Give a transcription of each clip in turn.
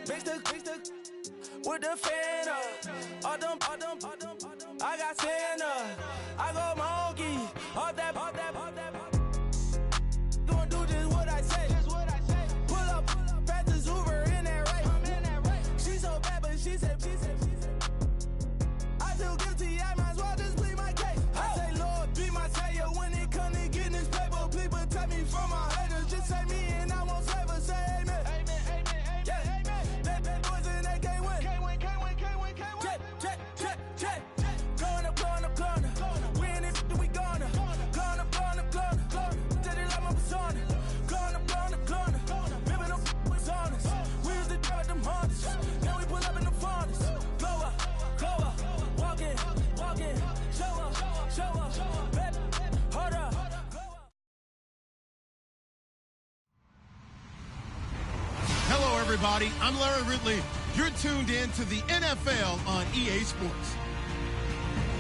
with the fan up. I got Santa. I go monkey. Off that. Gonna do just what I say. Pull up, practice Uber in that race. She so bad, but she said. I feel guilty, I might as well just plead my case. I say, Lord, be my savior when it come to getting this paper. Please protect me from my haters. Just say me and I won't save her. Say amen. That boys and they can't win. Check. Going up. We in it, we gonna. Going up. Tell it like my persona. Going up. Ripping up was honest. We used to drive them Hondas. Now we pull up in the furnace. Go up. Walking. Show up. Baby, hold up. Hello, everybody. I'm Larry Ridley. You're tuned in to the NFL on EA Sports.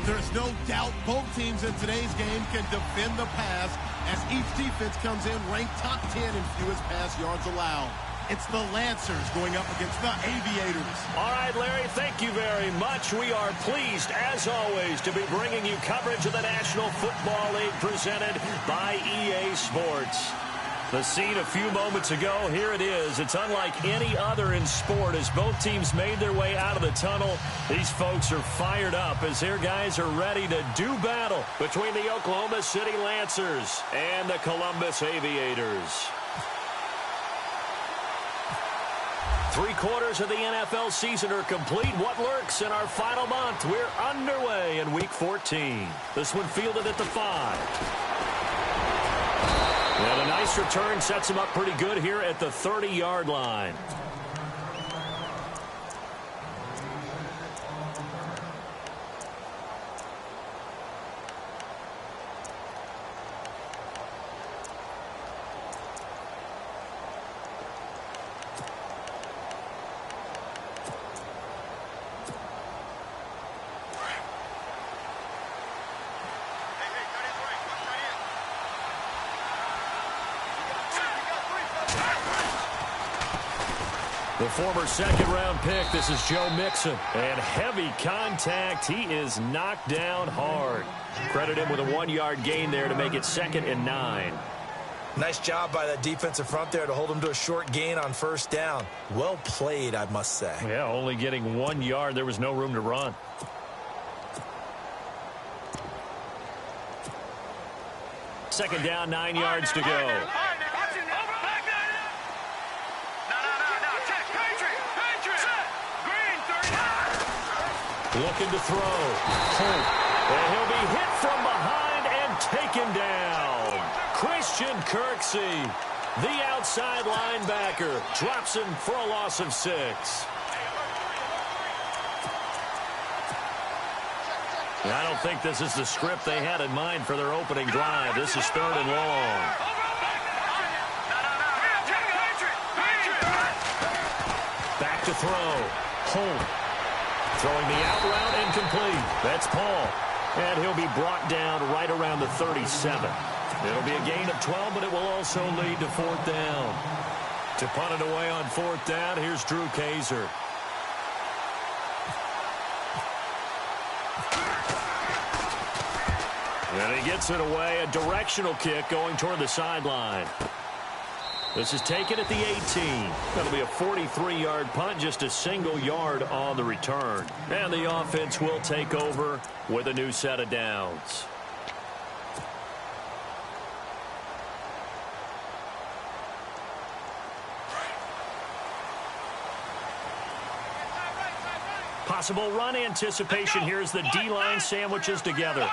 There's no doubt both teams in today's game can defend the pass as each defense comes in ranked top 10 in fewest pass yards allowed. It's the Lancers going up against the Aviators. All right, Larry, thank you very much. We are pleased, as always, to be bringing you coverage of the National Football League presented by EA Sports. The scene a few moments ago, here it is. It's unlike any other in sport as both teams made their way out of the tunnel. These folks are fired up as their guys are ready to do battle between the Oklahoma City Lancers and the Columbus Aviators. 3/4 of the NFL season are complete. What lurks in our final month? We're underway in Week 14. This one fielded at the 5. And a nice return sets him up pretty good here at the 30-yard line. The former second-round pick, this is Joe Mixon. And heavy contact, he is knocked down hard. Credit him with a 1-yard gain there to make it 2nd and 9. Nice job by that defensive front there to hold him to a short gain on first down. Well played, I must say. Yeah, only getting 1 yard. There was no room to run. Second down, 9 yards to go. Looking to throw. And he'll be hit from behind and taken down. Christian Kirksey, the outside linebacker, drops him for a loss of 6. I don't think this is the script they had in mind for their opening drive. This is 3rd and long. Back to throw. Holt. Throwing the out route incomplete. That's Paul. And he'll be brought down right around the 37. It'll be a gain of 12, but it will also lead to 4th down. To punt it away on 4th down, here's Drew Kaiser. And he gets it away. A directional kick going toward the sideline. This is taken at the 18. That'll be a 43-yard punt, just a single yard on the return. And the offense will take over with a new set of downs. Possible run anticipation here as the D-line sandwiches together.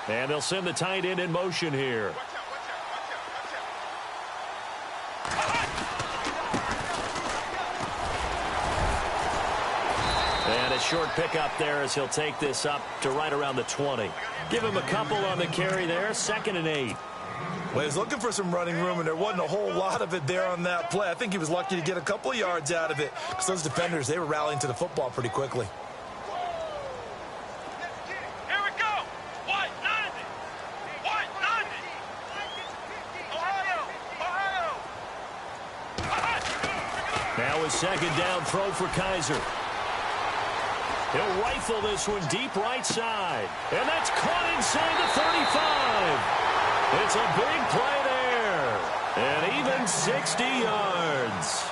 And they'll send the tight end in motion here. And a short pickup there as he'll take this up to right around the 20. Give him a couple on the carry there. 2nd and 8. Well, he was looking for some running room, and there wasn't a whole lot of it there on that play. I think he was lucky to get a couple of yards out of it because those defenders, they were rallying to the football pretty quickly. Now a second down throw for Kaiser. He'll rifle this one deep right side. And that's caught inside the 35. It's a big play there. And even 60 yards.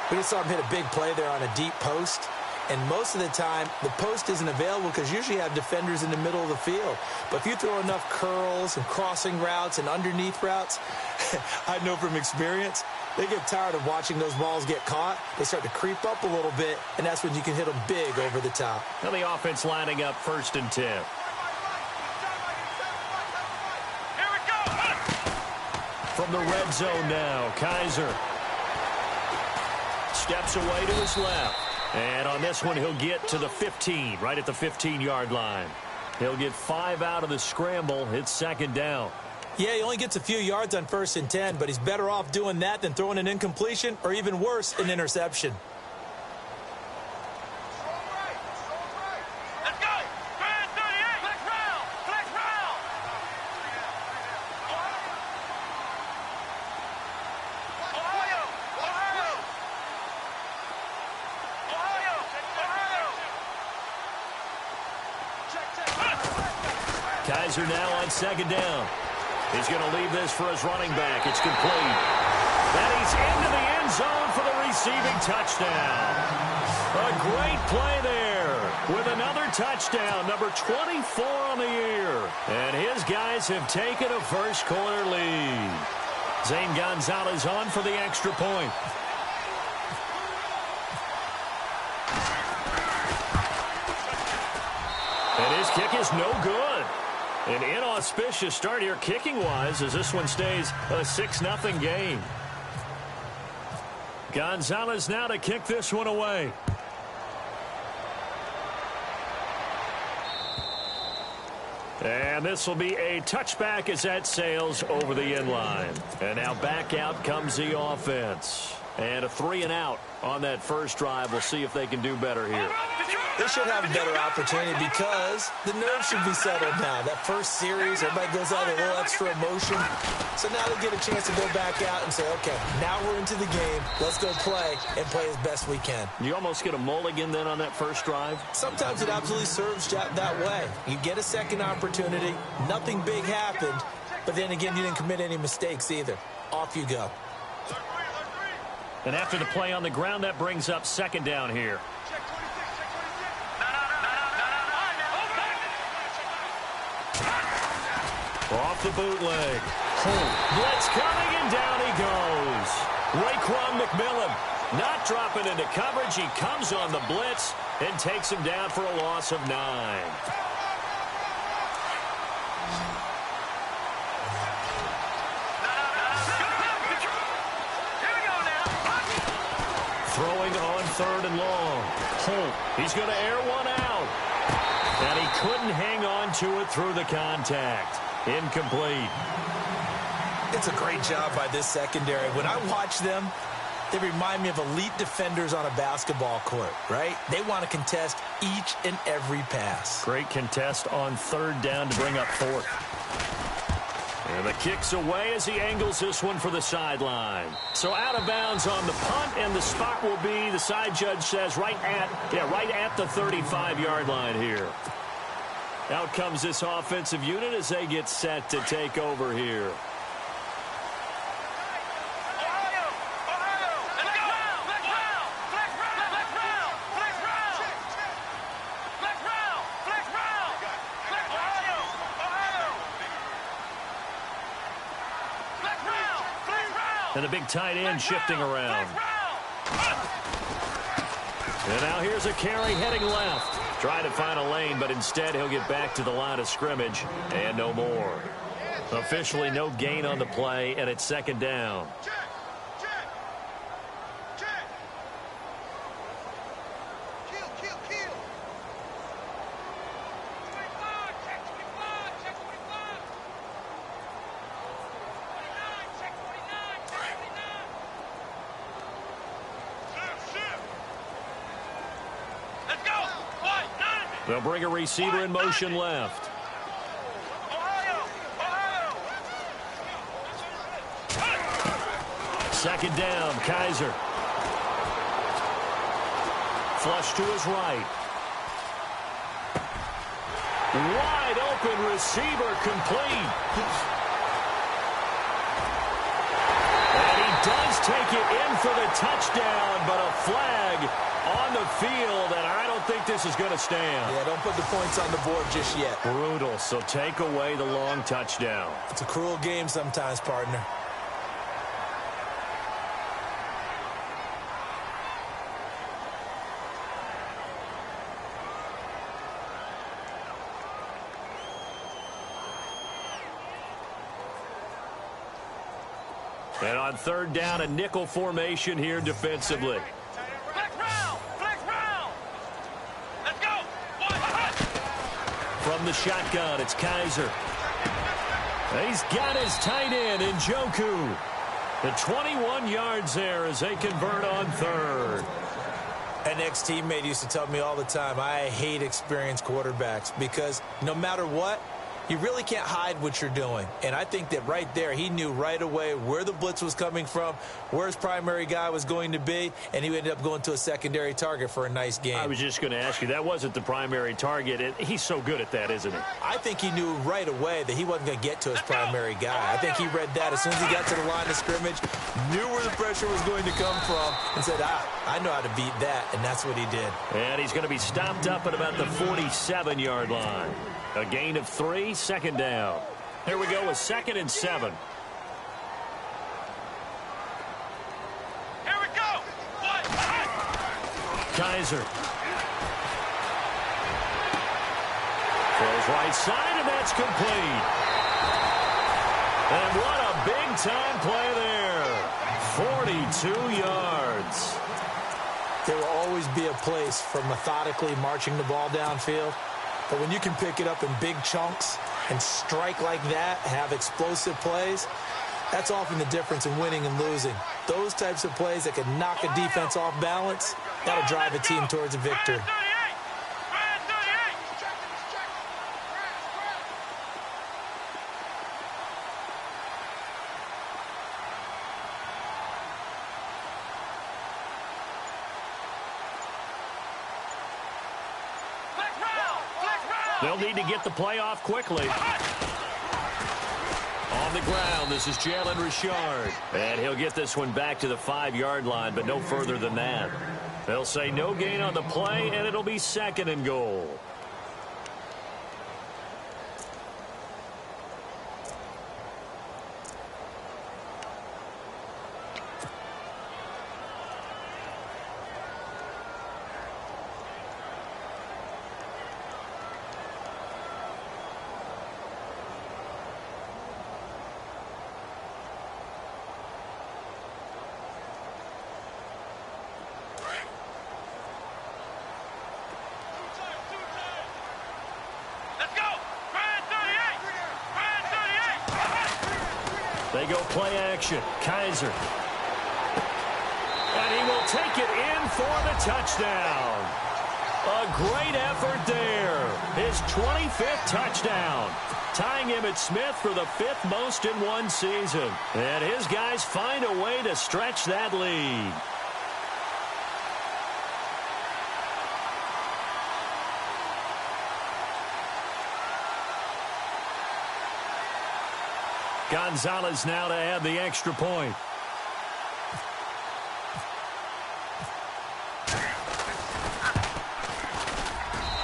We just saw him hit a big play there on a deep post. And most of the time, the post isn't available because usually you have defenders in the middle of the field. But if you throw enough curls and crossing routes and underneath routes, I know from experience, they get tired of watching those balls get caught. They start to creep up a little bit, and that's when you can hit them big over the top. Now the offense lining up 1st and 10. Here we go. From the red zone now, Kaiser steps away to his left. And on this one, he'll get to the 15, right at the 15-yard line. He'll get 5 out of the scramble. It's second down. Yeah, he only gets a few yards on 1st and 10, but he's better off doing that than throwing an incompletion or even worse, an interception. Let's go. 38. Flex round. Flex round. Ohio. Ohio. Ohio. Ohio. Kaiser now on second down. He's going to leave this for his running back. It's complete. And he's into the end zone for the receiving touchdown. A great play there with another touchdown, number 24 on the year. And his guys have taken a first-quarter lead. Zane Gonzalez on for the extra point. And his kick is no good. An inauspicious start here kicking-wise as this one stays a 6-0 game. Gonzalez now to kick this one away. And this will be a touchback as that sails over the end line. And now back out comes the offense. And a 3-and-out on that first drive. We'll see if they can do better here. They should have a better opportunity because the nerves should be settled now. That first series, everybody goes out with a little extra emotion. So now they get a chance to go back out and say, okay, now we're into the game. Let's go play and play as best we can. You almost get a mulligan then on that first drive? Sometimes it absolutely serves that way. You get a second opportunity. Nothing big happened. But then again, you didn't commit any mistakes either. Off you go. And after the play on the ground, that brings up second down here. Off the bootleg. Blitz coming, and down he goes. Raekwon McMillan not dropping into coverage. He comes on the blitz and takes him down for a loss of 9. Throwing on 3rd and long. He's going to air one out. And he couldn't hang on to it through the contact. Incomplete. It's a great job by this secondary. When I watch them, they remind me of elite defenders on a basketball court, right? They want to contest each and every pass. Great contest on 3rd down to bring up 4th. And the kick's away as he angles this one for the sideline. So out of bounds on the punt, and the spot will be, the side judge says, right at the 35-yard line here. Out comes this offensive unit as they get set to take over here. And the big tight end shifting around. And now here's a carry heading left. Trying to find a lane, but instead he'll get back to the line of scrimmage and no more. Officially no gain on the play, and it's second down. They'll bring a receiver in motion left. Second down, Kaiser. flush to his right. Wide open receiver complete. And he does take it in for the touchdown, but a flag on the field, and I don't think this is going to stand. Yeah, don't put the points on the board just yet. Brutal, so take away the long touchdown. It's a cruel game sometimes, partner. And on third down, a nickel formation here defensively. Flex round! Flex round! Let's go! From the shotgun, it's Kaiser. He's got his tight end, Njoku. The 21 yards there as they convert on third. An ex-teammate used to tell me all the time, I hate experienced quarterbacks because no matter what, you really can't hide what you're doing. And I think that right there, he knew right away where the blitz was coming from, where his primary guy was going to be, and he ended up going to a secondary target for a nice game. I was just going to ask you, that wasn't the primary target. And he's so good at that, isn't he? I think he knew right away that he wasn't going to get to his primary guy. I think he read that as soon as he got to the line of scrimmage, knew where the pressure was going to come from, and said, I know how to beat that, and that's what he did. And he's going to be stopped up at about the 47-yard line. A gain of 3, second down. Here we go with 2nd and 7. Here we go! Kaiser. Throws right side, and that's complete. And what a big-time play there. 42 yards. There will always be a place for methodically marching the ball downfield. But when you can pick it up in big chunks and strike like that, have explosive plays, that's often the difference in winning and losing. Those types of plays that can knock a defense off balance, that'll drive a team towards a victory. They'll need to get the play off quickly. On the ground, this is Jalen Richard. And he'll get this one back to the 5-yard line, but no further than that. They'll say no gain on the play, and it'll be 2nd and goal. They go play action. Kaiser. And he will take it in for the touchdown. A great effort there. His 25th touchdown. Tying him at Smith for the 5th most in one season. And his guys find a way to stretch that lead. Gonzalez now to add the extra point.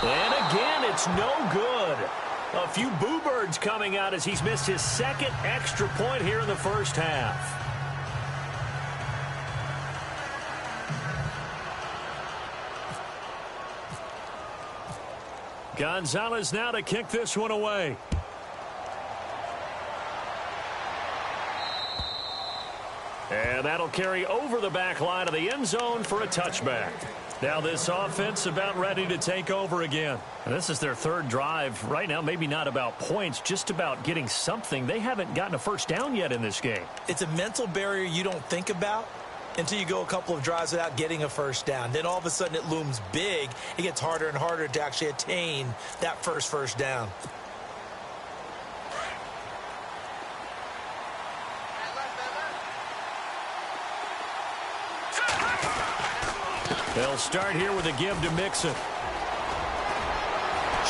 And again, it's no good. A few boo birds coming out as he's missed his 2nd extra point here in the first half. Gonzalez now to kick this one away. And that'll carry over the back line of the end zone for a touchback. Now this offense about ready to take over again. And this is their 3rd drive. Right now, maybe not about points, just about getting something. They haven't gotten a first down yet in this game. It's a mental barrier you don't think about until you go a couple of drives without getting a first down. Then all of a sudden it looms big. It gets harder and harder to actually attain that first down. They'll start here with a give to Mixon.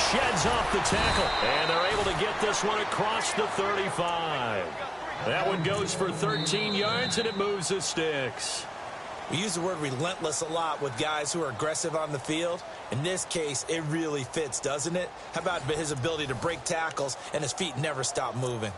Sheds off the tackle, and they're able to get this one across the 35. That one goes for 13 yards, and it moves the sticks. We use the word relentless a lot with guys who are aggressive on the field. In this case, it really fits, doesn't it? How about his ability to break tackles and his feet never stop moving?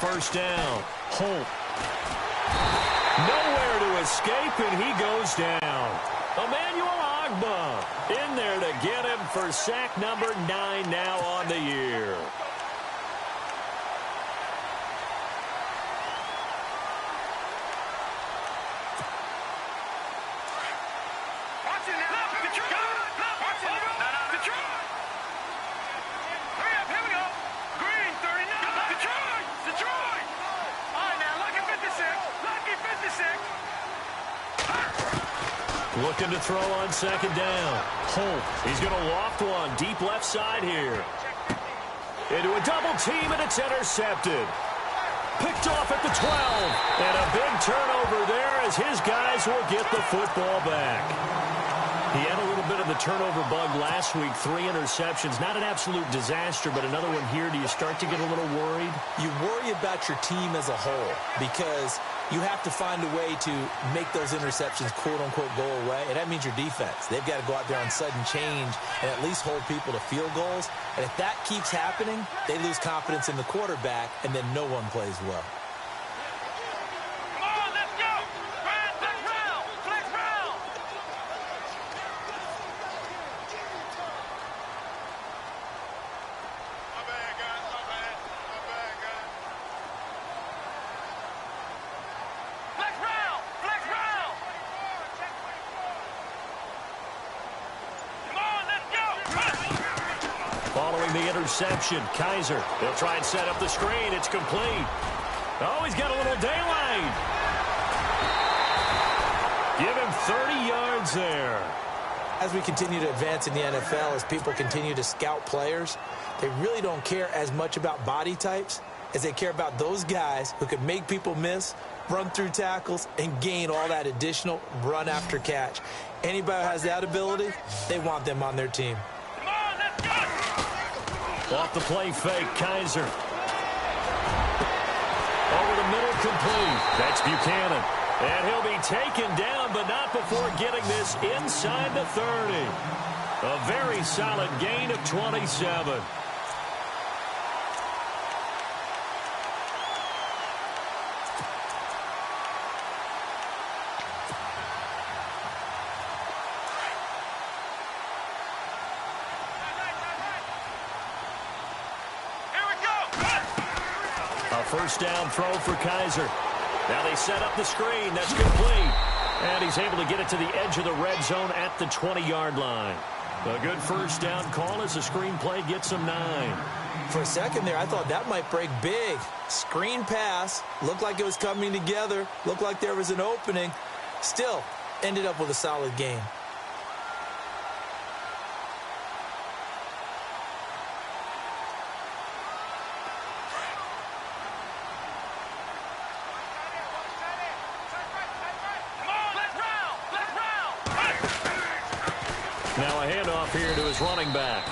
First down. Holt. Nowhere to escape, and he goes down. Emmanuel Ogbah in there to get him for sack number 9 now on the year. Looking to throw on second down. Holt. He's going to loft one deep left side here. Into a double team, and it's intercepted. Picked off at the 12. And a big turnover there as his guys will get the football back. He had a little bit of the turnover bug last week. 3 interceptions. Not an absolute disaster, but another one here. Do you start to get a little worried? You worry about your team as a whole because you have to find a way to make those interceptions, quote-unquote, go away. And that means your defense. They've got to go out there on sudden change and at least hold people to field goals. And if that keeps happening, they lose confidence in the quarterback, and then no one plays well. Interception. Kaiser. He'll try and set up the screen. It's complete. Oh, he's got a little daylight. Give him 30 yards there. As we continue to advance in the NFL, as people continue to scout players, they really don't care as much about body types as they care about those guys who can make people miss, run through tackles, and gain all that additional run after catch. Anybody who has that ability, they want them on their team. Off the play fake, Kaiser. Over the middle, complete. That's Buchanan. And he'll be taken down, but not before getting this inside the 30. A very solid gain of 27. First down throw for Kaiser. Now they set up the screen. That's complete. And he's able to get it to the edge of the red zone at the 20-yard line. A good first down call as the screen play gets him 9. For a second there, I thought that might break big. Screen pass. Looked like it was coming together. Looked like there was an opening. Still, ended up with a solid game. Now a handoff here to his running back.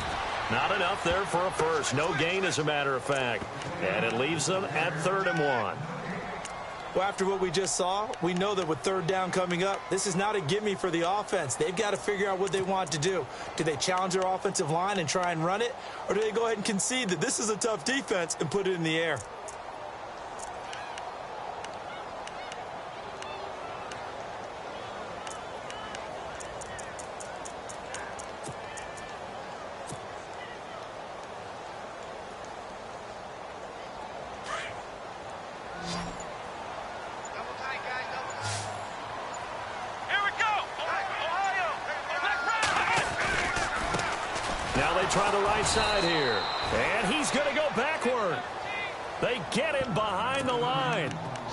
Not enough there for a first. No gain, as a matter of fact. And it leaves them at 3rd and 1. Well, after what we just saw, we know that with 3rd down coming up, this is not a gimme for the offense. They've got to figure out what they want to do. Do they challenge their offensive line and try and run it? Or do they go ahead and concede that this is a tough defense and put it in the air? They try the right side here. And he's going to go backward. They get him behind the line.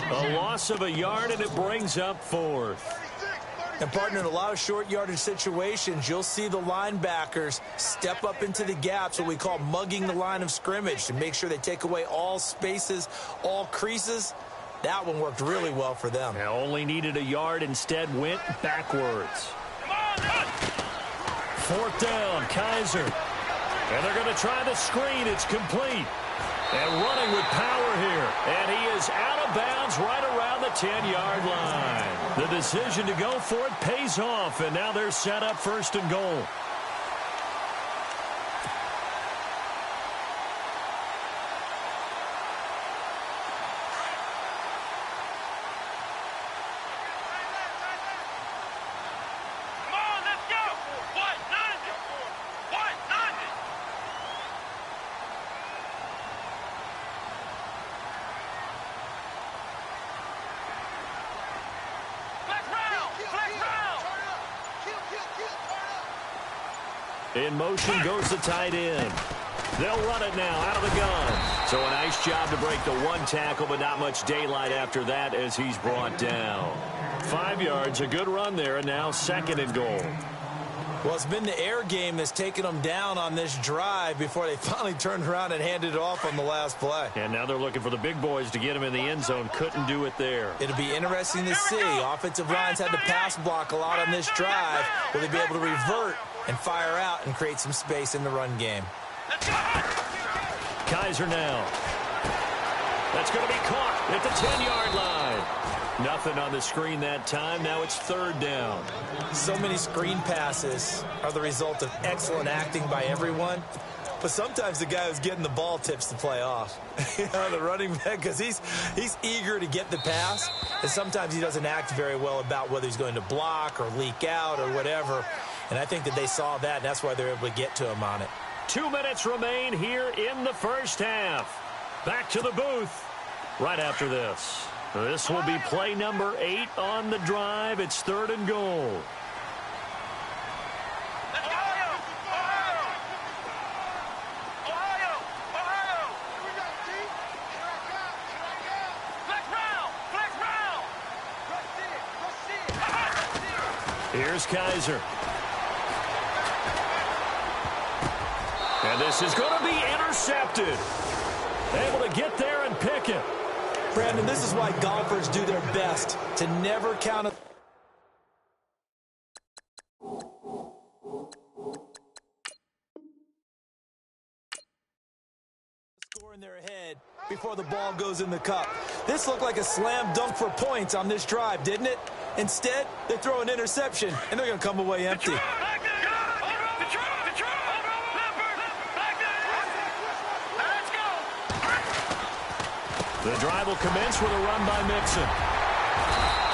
A loss of a yard, and it brings up 4th. And, partner, in a lot of short yardage situations, you'll see the linebackers step up into the gaps, what we call mugging the line of scrimmage, to make sure they take away all spaces, all creases. That one worked really well for them. Now only needed a yard, instead went backwards. 4th down, Kaiser. And they're going to try the screen. It's complete. And running with power here. And he is out of bounds right around the 10-yard line. The decision to go for it pays off. And now they're set up 1st and goal. In motion goes the tight end. They'll run it now out of the gun. So a nice job to break the 1 tackle, but not much daylight after that as he's brought down. 5 yards, a good run there, and now 2nd and goal. Well, it's been the air game that's taken them down on this drive before they finally turned around and handed it off on the last play. And now they're looking for the big boys to get him in the end zone. Couldn't do it there. It'll be interesting to see. Offensive lines had to pass block a lot on this drive. Will they be able to revert and fire out and create some space in the run game? Kaiser now. That's going to be caught at the 10-yard line. Nothing on the screen that time. Now it's 3rd down. So many screen passes are the result of excellent acting by everyone. But sometimes the guy who's getting the ball tips the play off. The running back, because he's eager to get the pass. And sometimes he doesn't act very well about whether he's going to block or leak out or whatever. And I think that they saw that, and that's why they're able to get to him on it. 2 minutes remain here in the first half. Back to the booth right after this. This will be play number 8 on the drive. It's 3rd and goal. Here's Kaiser. And this is going to be intercepted. Able to get there and pick it. Brandon, this is why golfers do their best to never count a score in their head before the ball goes in the cup. This looked like a slam dunk for points on this drive, didn't it? Instead, they throw an interception, and they're going to come away empty. The drive will commence with a run by Mixon.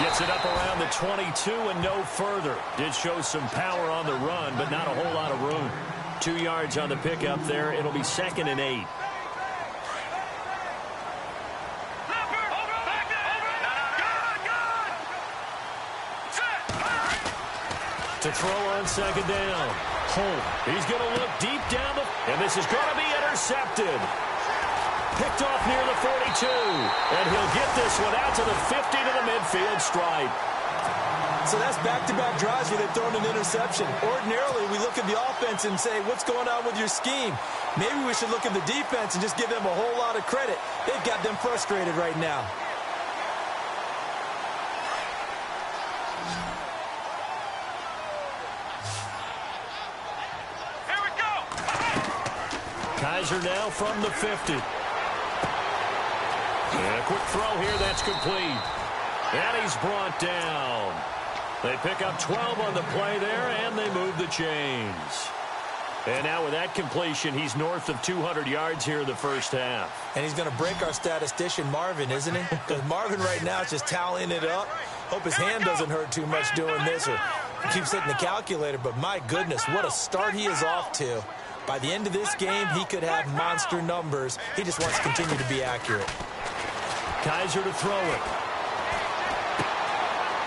Gets it up around the 22 and no further. Did show some power on the run, but not a whole lot of room. 2 yards on the pickup there. It'll be 2nd and 8. To throw on 2nd down. Holt, he's going to look deep down and this is going to be intercepted. Picked off near the 42. And he'll get this one out to the 50 to the midfield stripe. So that's back-to-back drives where they've thrown an interception. Ordinarily, we look at the offense and say, what's going on with your scheme? Maybe we should look at the defense and just give them a whole lot of credit. They've got them frustrated right now. Here we go. Kaiser now from the 50. And a quick throw here, that's complete. And he's brought down. They pick up 12 on the play there, and they move the chains. And now with that completion, he's north of 200 yards here in the first half. And he's going to break our statistician, Marvin, isn't he? Because Marvin right now is just tallying it up. Hope his hand doesn't hurt too much doing this or keeps hitting the calculator. But my goodness, what a start he is off to. By the end of this game, he could have monster numbers. He just wants to continue to be accurate. Kaiser to throw it.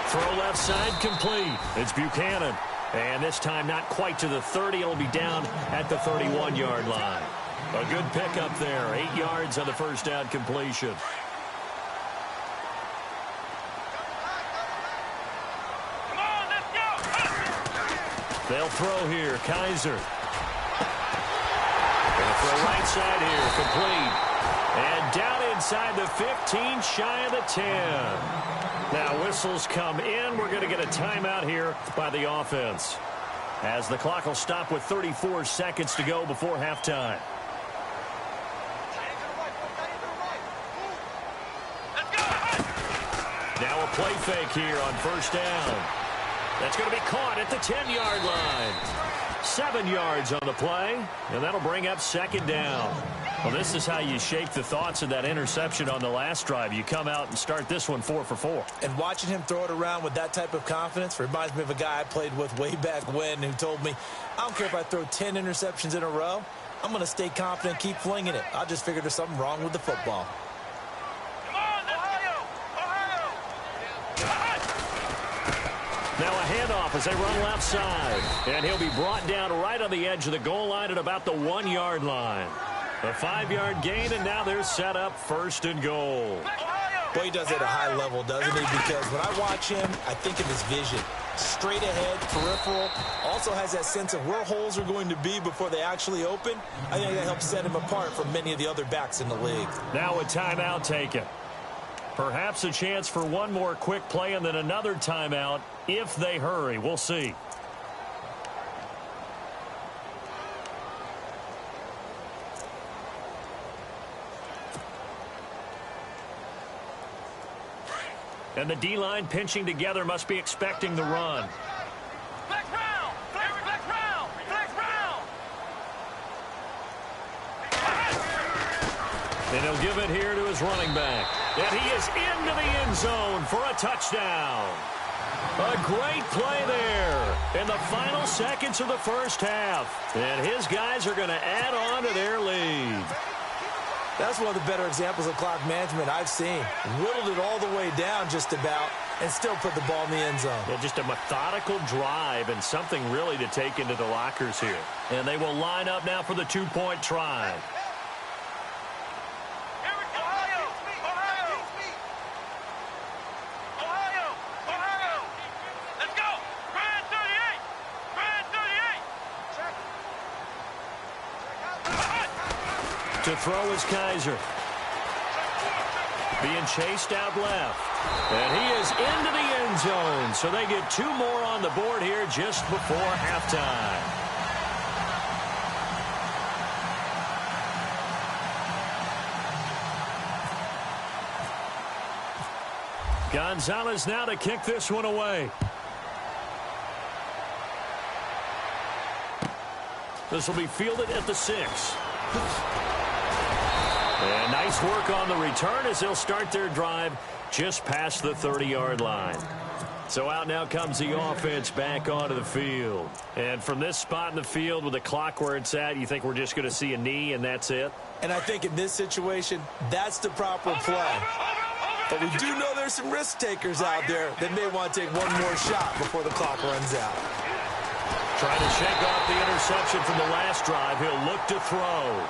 Throw left side complete. It's Buchanan. And this time not quite to the 30. It'll be down at the 31-yard line. A good pickup there. 8 yards on the first down completion. They'll throw here. Kaiser. Gonna throw right side here. Complete. And down inside the 15, shy of the 10. Now whistles come in. We're going to get a timeout here by the offense, as the clock will stop with 34 seconds to go before halftime. Now a play fake here on first down. That's going to be caught at the 10-yard line. 7 yards on the play, and that'll bring up second down. Well, this is how you shake the thoughts of that interception on the last drive. You come out and start this one 4 for 4. And watching him throw it around with that type of confidence reminds me of a guy I played with way back when who told me, I don't care if I throw 10 interceptions in a row. I'm going to stay confident, keep flinging it. I just figured there's something wrong with the football. Now a handoff as they run left side. And he'll be brought down right on the edge of the goal line at about the 1-yard line. A 5-yard gain, and now they're set up first and goal. Boy, he does it at a high level, doesn't he? Because when I watch him, I think of his vision. Straight ahead, peripheral. Also has that sense of where holes are going to be before they actually open. I think that helps set him apart from many of the other backs in the league. Now a timeout taken. Perhaps a chance for one more quick play and then another timeout if they hurry. We'll see. And the D-line pinching together must be expecting the run. And he'll give it here to his running back. And he is into the end zone for a touchdown. A great play there in the final seconds of the first half. And his guys are going to add on to their lead. That's one of the better examples of clock management I've seen. Whittled it all the way down just about and still put the ball in the end zone. Yeah, just a methodical drive and something really to take into the lockers here. And they will line up now for the two-point try. To throw is Kaiser. Being chased out left. And he is into the end zone. So they get 2 more on the board here just before halftime. Gonzalez now to kick this one away. This will be fielded at the 6. And nice work on the return as they'll start their drive just past the 30-yard line. So out now comes the offense back onto the field. And from this spot in the field with the clock where it's at, you think we're just going to see a knee and that's it? And I think in this situation, that's the proper play. But we do know there's some risk takers out there that may want to take one more shot before the clock runs out. Trying to shake off the interception from the last drive. He'll look to throw.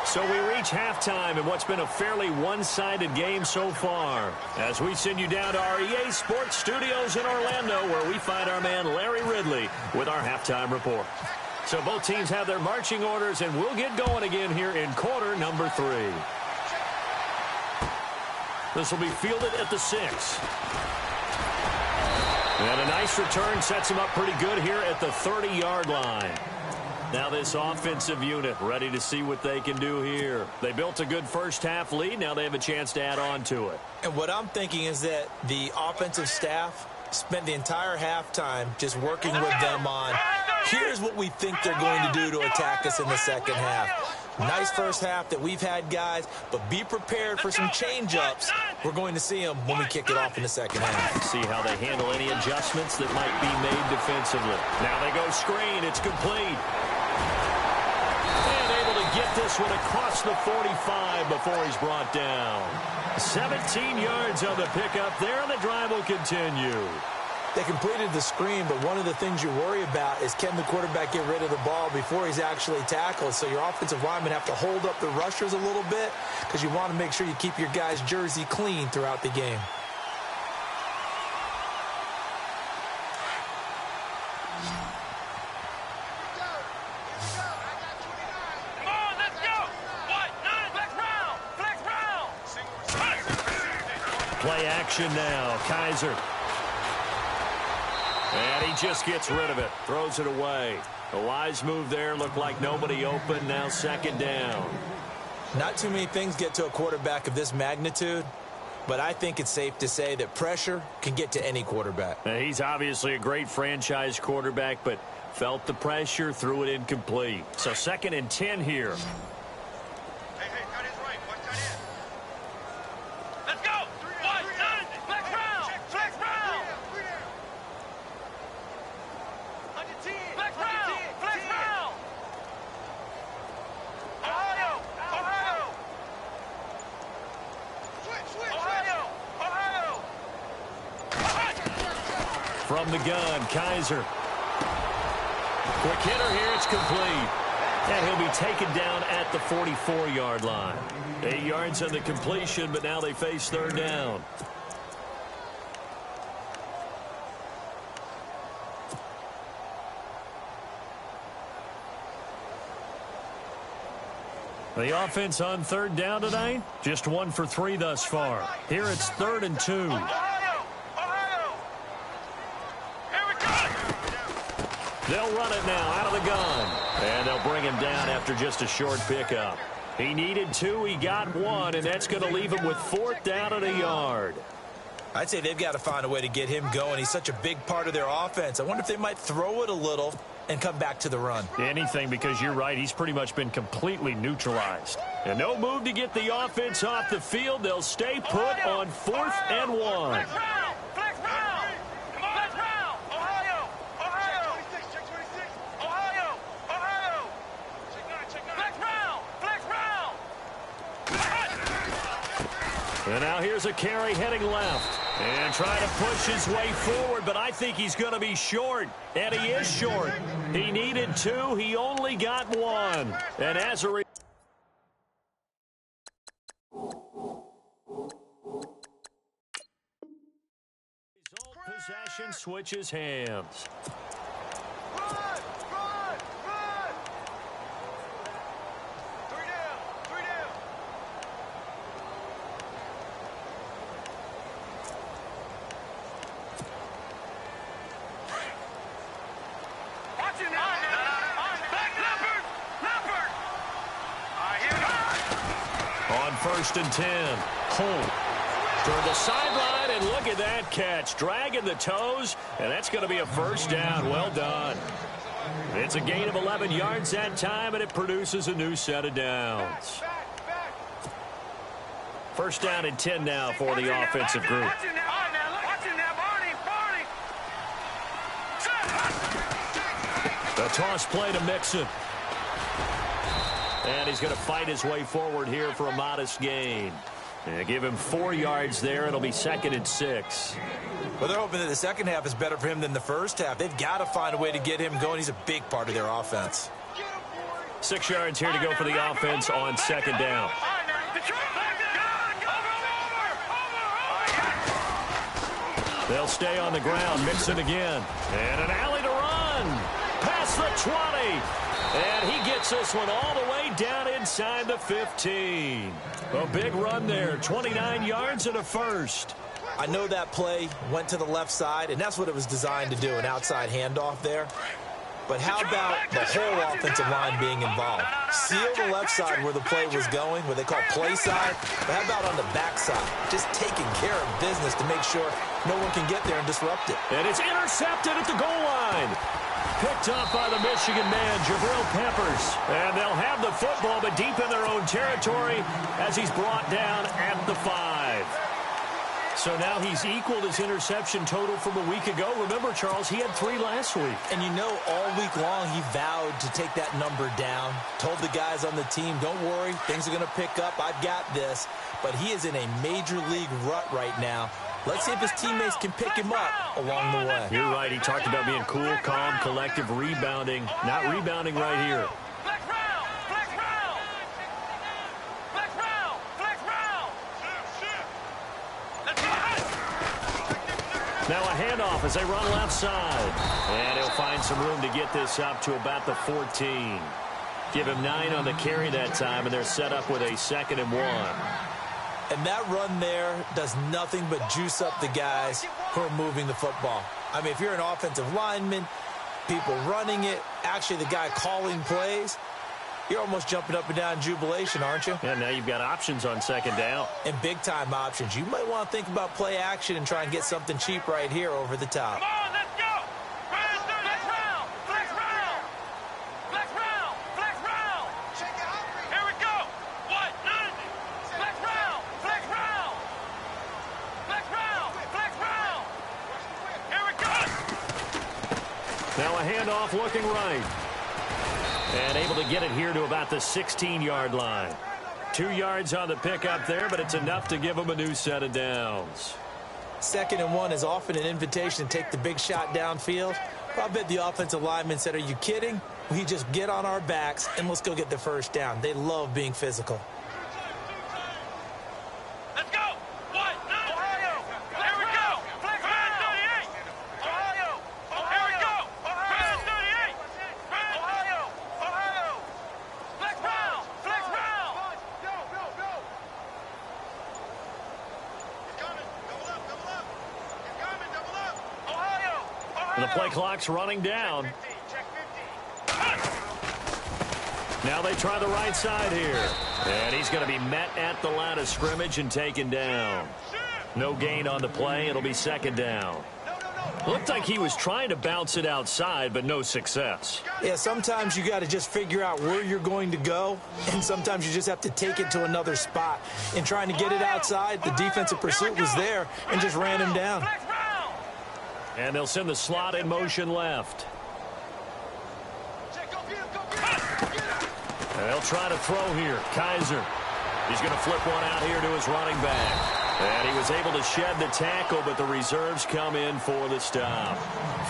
So we reach halftime in what's been a fairly one-sided game so far, as we send you down to our EA Sports Studios in Orlando, where we find our man Larry Ridley with our halftime report. So both teams have their marching orders, and we'll get going again here in quarter number 3. This will be fielded at the 6. And a nice return sets him up pretty good here at the 30-yard line. Now this offensive unit ready to see what they can do here. They built a good first half lead. Now they have a chance to add on to it. And what I'm thinking is that the offensive staff spent the entire halftime just working with them on, here's what we think they're going to do to attack us in the second half. Nice first half that we've had, guys, but be prepared for some change-ups. We're going to see them when we kick it off in the second half. See how they handle any adjustments that might be made defensively. Now they go screen. It's complete. And able to get this one across the 45 before he's brought down. 17 yards on the pickup there, and the drive will continue. They completed the screen, but one of the things you worry about is can the quarterback get rid of the ball before he's actually tackled? So your offensive linemen have to hold up the rushers a little bit because you want to make sure you keep your guy's jersey clean throughout the game. Play action now. Kaiser. And he just gets rid of it. Throws it away. A wise move there. Looked like nobody open. Now second down. Not too many things get to a quarterback of this magnitude, but I think it's safe to say that pressure can get to any quarterback. He's obviously a great franchise quarterback, but felt the pressure, threw it incomplete. So 2nd and 10 here. From the gun, Kaiser. Quick hitter here, it's complete. And he'll be taken down at the 44-yard line. 8 yards on the completion, but now they face 3rd down. The offense on 3rd down tonight, just 1 for 3 thus far. Here it's 3rd and 2. They'll run it now out of the gun. And they'll bring him down after just a short pickup. He needed 2, he got 1, and that's going to leave him with 4th down and a yard. I'd say they've got to find a way to get him going. He's such a big part of their offense. I wonder if they might throw it a little and come back to the run. Anything, because you're right, he's pretty much been completely neutralized. And no move to get the offense off the field. They'll stay put on 4th and 1. And now here's a carry heading left. And trying to push his way forward, but I think he's going to be short. And he is short. He needed 2. He only got 1. And as a result, possession switches hands. On 1st and 10, Holt toward the sideline, and look at that catch. Dragging the toes, and that's going to be a 1st down. Well done. It's a gain of 11 yards that time, and it produces a new set of downs. 1st down and 10 now for the offensive group. The toss play to Mixon. And he's going to fight his way forward here for a modest gain. And give him 4 yards there. It'll be 2nd and 6. Well, they're hoping that the second half is better for him than the first half. They've got to find a way to get him going. He's a big part of their offense. 6 yards here to go for the offense on 2nd down. They'll stay on the ground. Mixon again. And an alley to run. Past the 20. And he gets this one all the way down inside the 15. A big run there. 29 yards and a 1st. I know that play went to the left side, and that's what it was designed to do, an outside handoff there. But how about the whole offensive line being involved? Seal the left side where the play was going, what they call play side. But how about on the back side? Just taking care of business to make sure no one can get there and disrupt it. And it's intercepted at the goal line. Picked up by the Michigan man, Jabril Peppers. And they'll have the football, but deep in their own territory as he's brought down at the 5. So now he's equaled his interception total from a week ago. Remember, Charles, he had 3 last week. And you know, all week long he vowed to take that number down. Told the guys on the team, don't worry, things are going to pick up. I've got this. But he is in a major league rut right now. Let's see if his teammates can pick him up along the way. You're right. He talked about being cool, calm, collective, rebounding. Not rebounding right here. Now a handoff as they run left side. And he'll find some room to get this up to about the 14. Give him 9 on the carry that time, and they're set up with a 2nd and 1. And that run there does nothing but juice up the guys who are moving the football. I mean, if you're an offensive lineman, people running it, actually the guy calling plays, you're almost jumping up and down in jubilation, aren't you? Yeah, now you've got options on 2nd down. And big-time options. You might want to think about play action and try and get something cheap right here over the top. Come on, let's go! Flex round! Flex round! Flex round! Flex round! Here we go! What? Flex round! Flex round! Flex round! Flex round! Here we go! Now a handoff looking right. And able to get it here to about the 16-yard line. 2 yards on the pickup there, but it's enough to give them a new set of downs. 2nd and 1 is often an invitation to take the big shot downfield. Well, I bet the offensive lineman said, are you kidding? We just get on our backs and let's go get the first down. They love being physical. Let's go! What? Ohio! Here we go! Flex round 38! Ohio! Here we go! Round 38! Ohio! Ohio! Flex round! Flex round! Go! He's coming! Double up! He's coming! Double up! Ohio! The play clock's running down. Check 50! Now they try the right side here. And he's going to be met at the line of scrimmage and taken down. No gain on the play. It'll be 2nd down. Looked like he was trying to bounce it outside, but no success. Yeah, sometimes you got to just figure out where you're going to go, and sometimes you just have to take it to another spot. In trying to get it outside, the defensive pursuit was there and just ran him down. And they'll send the slot in motion left. They'll try to throw here. Kaiser. He's going to flip one out here to his running back. And he was able to shed the tackle, but the reserves come in for the stop.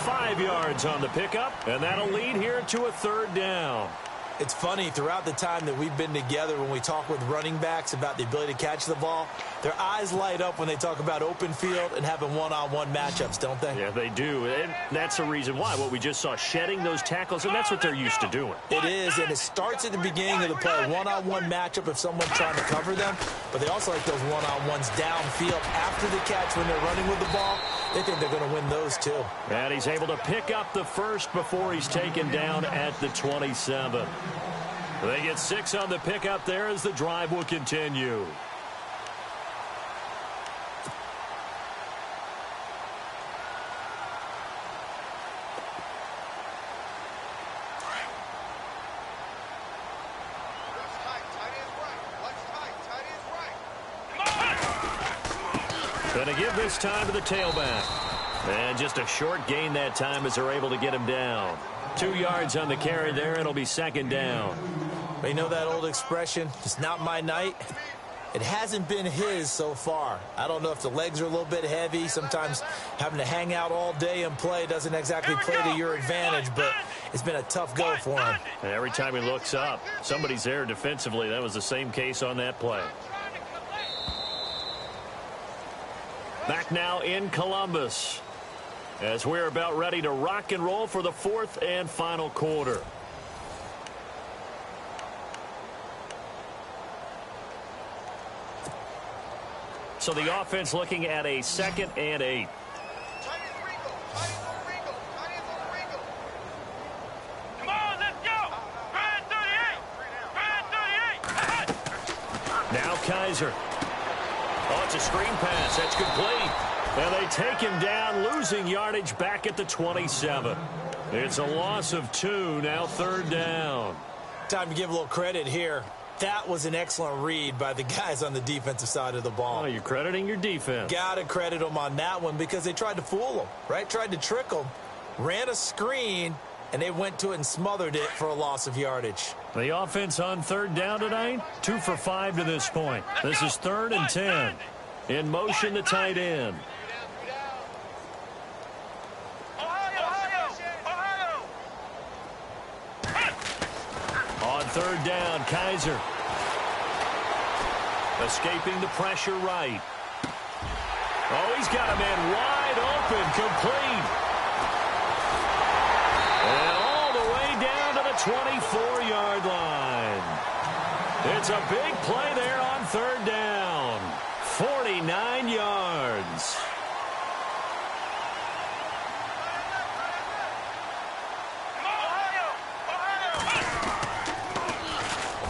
5 yards on the pickup, and that'll lead here to a 3rd down. It's funny, throughout the time that we've been together, when we talk with running backs about the ability to catch the ball, their eyes light up when they talk about open field and having one-on-one matchups, don't they? Yeah, they do. And that's the reason why. What we just saw, shedding those tackles, and that's what they're used to doing. It is, and it starts at the beginning of the play, one-on-one matchup if someone's trying to cover them, but they also like those one-on-ones downfield after the catch when they're running with the ball. They think they're going to win those, too. And he's able to pick up the first before he's taken down at the 27. They get 6 on the pickup there as the drive will continue. Going to give this time to the tailback. And just a short gain that time as they're able to get him down. 2 yards on the carry there. It'll be 2nd down. You know that old expression, it's not my night? It hasn't been his so far. I don't know if the legs are a little bit heavy. Sometimes having to hang out all day and play doesn't exactly play to your advantage, but it's been a tough go for him. And every time he looks up, somebody's there defensively. That was the same case on that play. Back now in Columbus as we're about ready to rock and roll for the 4th and final quarter. So the offense looking at a 2nd and 8. Come on, let's go! Brad 38! Brad 38! Now Kaiser. Oh, it's a screen pass. That's complete. And they take him down, losing yardage back at the 27. It's a loss of 2, now 3rd down. Time to give a little credit here. That was an excellent read by the guys on the defensive side of the ball. Oh, you're crediting your defense. Got to credit them on that one because they tried to fool them, right? Tried to trick them, ran a screen, and they went to it and smothered it for a loss of yardage. The offense on 3rd down tonight, 2 for 5 to this point. This is 3rd and 10. In motion, the tight end. third down. Kaiser. Escaping the pressure right. Oh, he's got a man wide open, complete. And all the way down to the 24-yard line. It's a big play there on third down. 49 yards.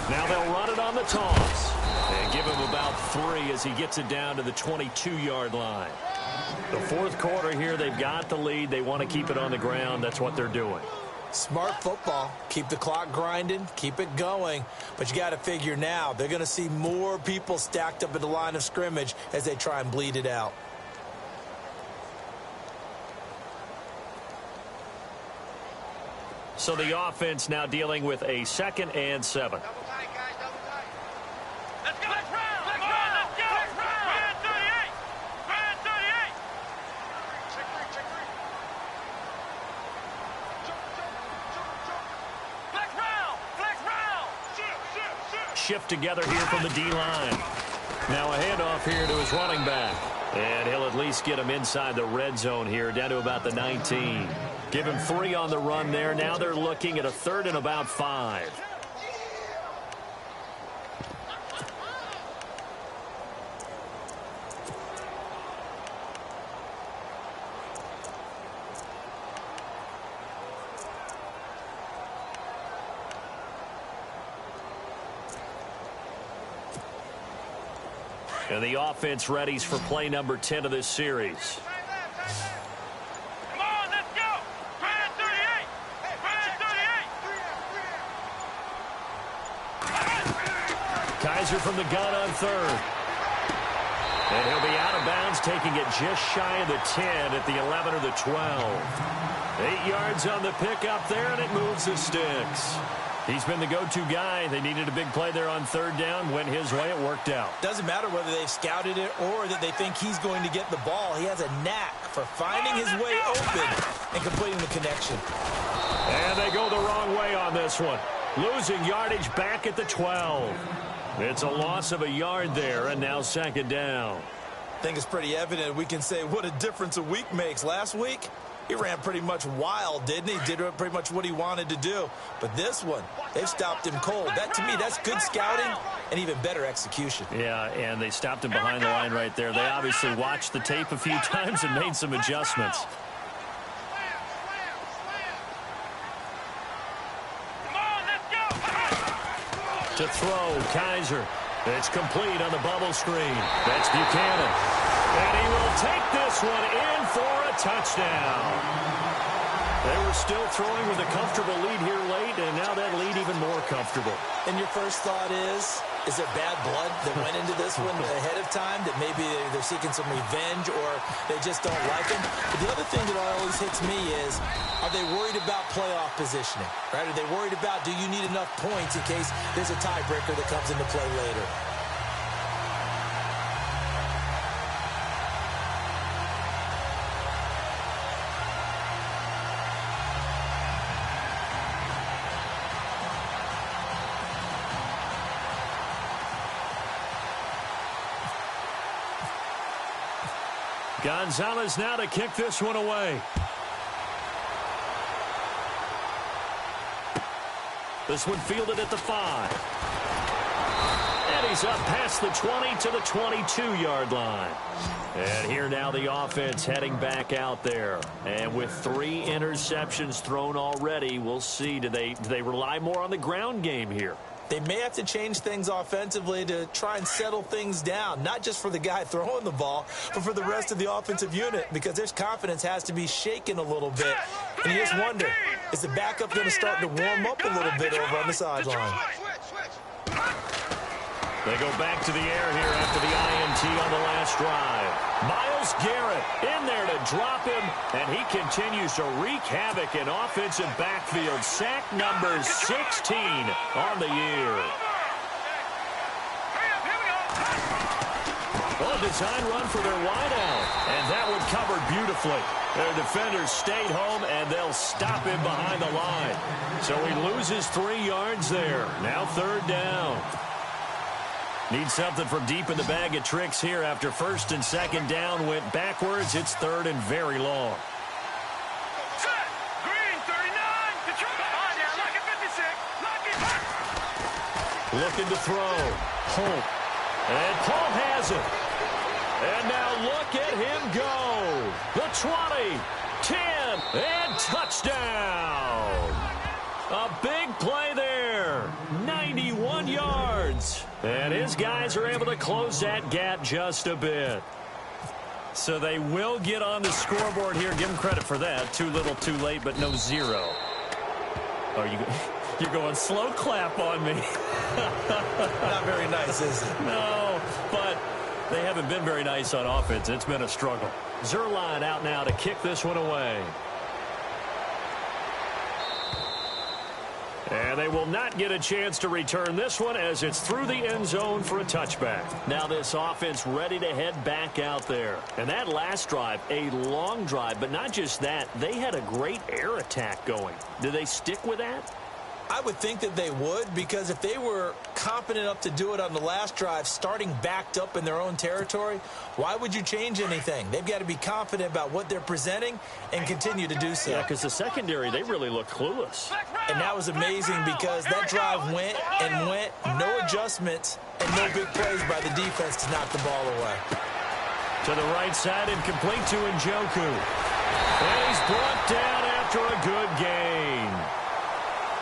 Now they'll run it on the toss. And give him about 3 as he gets it down to the 22-yard line. The fourth quarter here, they've got the lead. They want to keep it on the ground. That's what they're doing. Smart football. Keep the clock grinding. Keep it going. But you got to figure now, they're going to see more people stacked up at the line of scrimmage as they try and bleed it out. So the offense now dealing with a 2nd and 7. Shift together here from the D-line. Now a handoff here to his running back. And he'll at least get him inside the red zone here, down to about the 19. Give him 3 on the run there. Now they're looking at a 3rd and about 5. And the offense readies for play number 10 of this series. Come on, let's go! Brand 38! Brand 38! Kaiser from the gun on 3rd. And he'll be out of bounds, taking it just shy of the 10 at the 11 or the 12. 8 yards on the pickup there, and it moves the sticks. He's been the go-to guy. They needed a big play there on 3rd down. Went his way. It worked out. Doesn't matter whether they've scouted it or that they think he's going to get the ball. He has a knack for finding his way open and completing the connection. And they go the wrong way on this one. Losing yardage back at the 12. It's a loss of a yard there, and now 2nd down. I think it's pretty evident. We can say what a difference a week makes. Last week, he ran pretty much wild, didn't he? Did pretty much what he wanted to do. But this one, they've stopped him cold. That, to me, that's good scouting and even better execution. Yeah, and they stopped him behind the line right there. They obviously watched the tape a few times and made some adjustments. To throw, Kaiser. It's complete on the bubble screen. That's Buchanan. And he will take this one in for a touchdown. They were still throwing with a comfortable lead here late, and now that lead even more comfortable. And your first thought is there bad blood that went into this one ahead of time, that maybe they're seeking some revenge or they just don't like him? But the other thing that always hits me is, are they worried about playoff positioning? Right? Are they worried about, do you need enough points in case there's a tiebreaker that comes into play later? Gonzalez now to kick this one away. This one fielded at the 5. And he's up past the 20 to the 22-yard line. And here now the offense heading back out there. And with 3 interceptions thrown already, we'll see. Do they rely more on the ground game here? They may have to change things offensively to try and settle things down, not just for the guy throwing the ball, but for the rest of the offensive unit, because their confidence has to be shaken a little bit. And you just wonder, is the backup going to start to warm up a little bit over on the sideline? They go back to the air here after the INT on the last drive. Myles Garrett in there to drop him, and he continues to wreak havoc in offensive backfield. Sack number 16 on the year. Well, a design run for their wideout, and that one covered beautifully. Their defenders stayed home, and they'll they'll stop him behind the line. So he loses 3 yards there. Now 3rd down. Need something from deep in the bag of tricks here after 1st and 2nd down went backwards. It's 3rd and very long. Looking to throw. Holt. And Paul has it. And now look at him go. The 20, 10, and touchdown. A big play there. 91 yards. And his guys are able to close that gap just a bit. So they will get on the scoreboard here. Give them credit for that. Too little, too late, but no 0. Oh, you're going slow clap on me. Not very nice, is it? No, but they haven't been very nice on offense. It's been a struggle. Zerline out now to kick this one away. And they will not get a chance to return this one as it's through the end zone for a touchback. Now this offense ready to head back out there. And that last drive, a long drive, but not just that. They had a great air attack going. Do they stick with that? I would think that they would, because if they were competent enough to do it on the last drive, starting backed up in their own territory, why would you change anything? They've got to be confident about what they're presenting and continue to do so. Yeah, because the secondary, they really look clueless. And that was amazing because that drive went and went, no adjustments, and no big plays by the defense to knock the ball away. To the right side and complete to Njoku. And he's brought down after a good gain.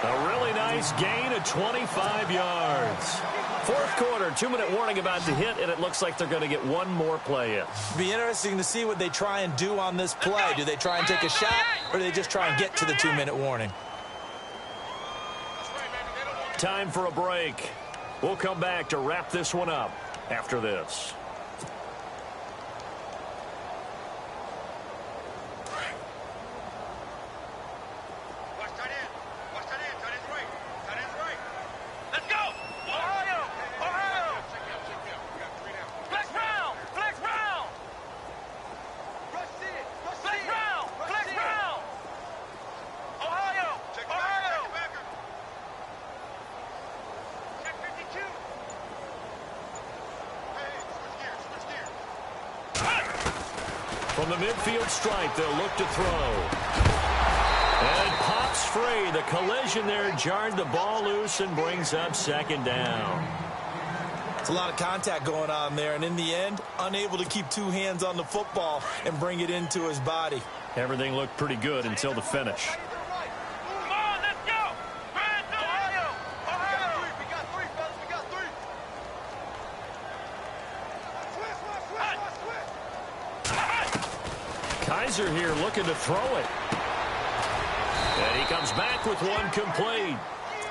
A really nice gain of 25 yards. 4th quarter, 2-minute warning about the hit, and it looks like they're going to get one more play in. It'll be interesting to see what they try and do on this play. Do they try and take a shot, or do they just try and get to the 2-minute warning? Time for a break. We'll come back to wrap this one up after this. From the midfield stripe, they'll look to throw. And it pops free. The collision there jarred the ball loose and brings up 2nd down. It's a lot of contact going on there, and in the end, unable to keep 2 hands on the football and bring it into his body. Everything looked pretty good until the finish. Kaiser here looking to throw it. And he comes back with one complete.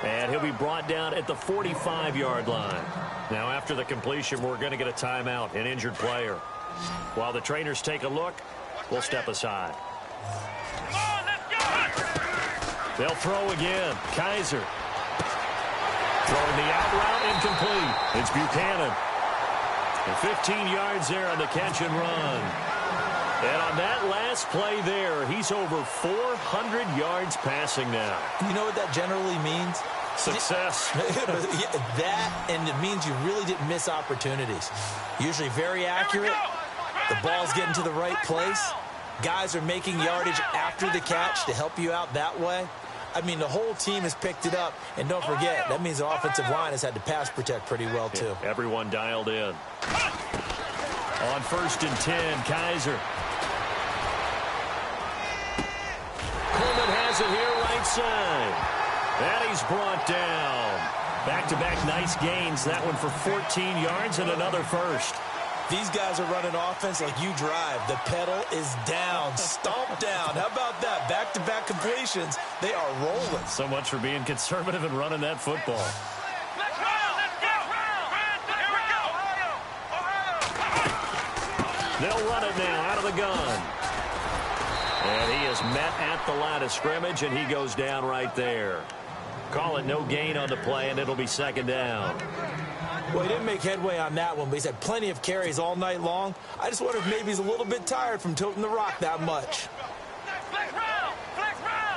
And he'll be brought down at the 45-yard line. Now, after the completion, we're going to get a timeout, an injured player. While the trainers take a look, we'll step aside. They'll throw again. Kaiser. Throwing the out route incomplete. It's Buchanan. And 15 yards there on the catch and run. And on that last play there, he's over 400 yards passing now. You know what that generally means? Success. That, and it means you really didn't miss opportunities. Usually very accurate. The ball's getting to the right place. Guys are making yardage after the catch to help you out that way. I mean, the whole team has picked it up. And don't forget, that means the offensive line has had to pass protect pretty well, too. Yeah, everyone dialed in. On 1st and 10, Kaiser. Coleman has it here right side. And he's brought down. Back-to-back nice gains. That one for 14 yards and another first. These guys are running offense like you drive. The pedal is down. Stomp down. How about that? Back-to-back completions. They are rolling. So much for being conservative and running that football. They'll run it now out of the gun. And he is met at the line of scrimmage, and he goes down right there. Call it no gain on the play, and it'll be 2nd down. Well, he didn't make headway on that one, but he's had plenty of carries all night long. I just wonder if maybe he's a little bit tired from toting the rock that much. Flex round! Flex round!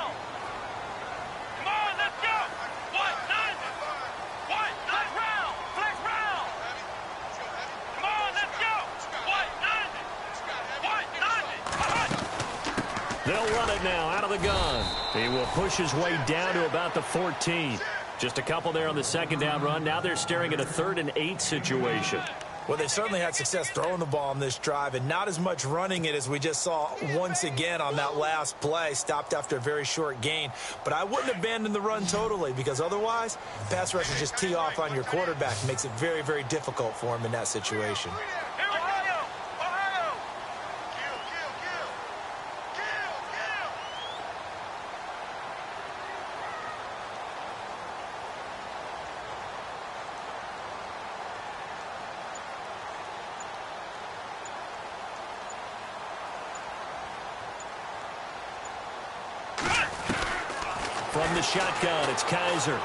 He will push his way down to about the 14. Just a couple there on the second down run. Now they're staring at a 3rd and 8 situation. Well, they've certainly had success throwing the ball on this drive and not as much running it as we just saw once again on that last play. Stopped after a very short gain. But I wouldn't abandon the run totally because otherwise, pass rushers just tee off on your quarterback. It makes it very, very difficult for him in that situation. From the shotgun, it's Kaiser.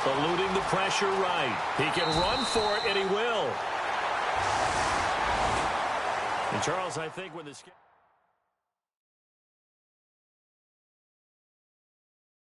Eluding the pressure right. He can run for it, and he will. And Charles, I think when this...